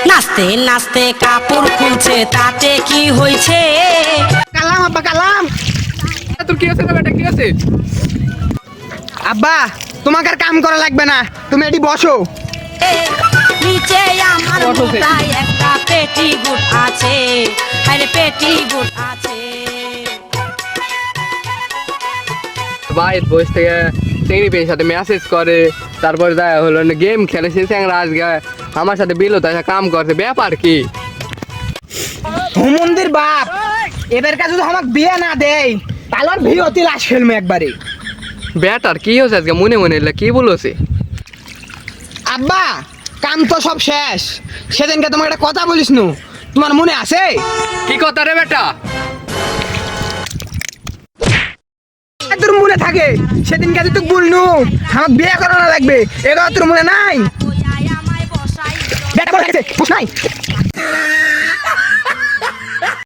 নাচতে নাচতে কাপড় খুলছে তাতে কি হয়েছে? কালাম আব্বা কালাম। তোর কি আছে রে বেটা, কি আছে? আব্বা তোমাকে আর কাম করা লাগবে না, তুমি এটি বসো। নিচে আমার বসো সে। মুঠায় একটা পেটিগুট আছে, আরে পেটিগুট আছে। ভাই বয়স থেকে চিংড়ি পেয়ের সাথে মেসেজ করে, তারপর দেখা হলো গেম খেলে, সে চ্যাংরা আজকে আমার সাথে বিলো তাই কাম করছে, ব্যাপার কি? হুমন্দির বাপ এবার কাছে যদি আমাকে বিয়ে না দেয় তাহলে আর ভিওতি লাশ ফেলবে একবারে। ব্যাটার কি হচ্ছে আজকে মনে মনে কি বলছে? আব্বা কাম তো সব শেষ, সেদিনকে তোমাকে একটা কথা বলিস নু, তোমার মনে আছে? কি কথা রে বেটা? তোর মনে থাকে সেদিনকে তুই বলনু আমাকে বিয়ে করানো লাগবে, এগুলো তোর মনে নাই? বেটা করে গেছে বুঝ নাই?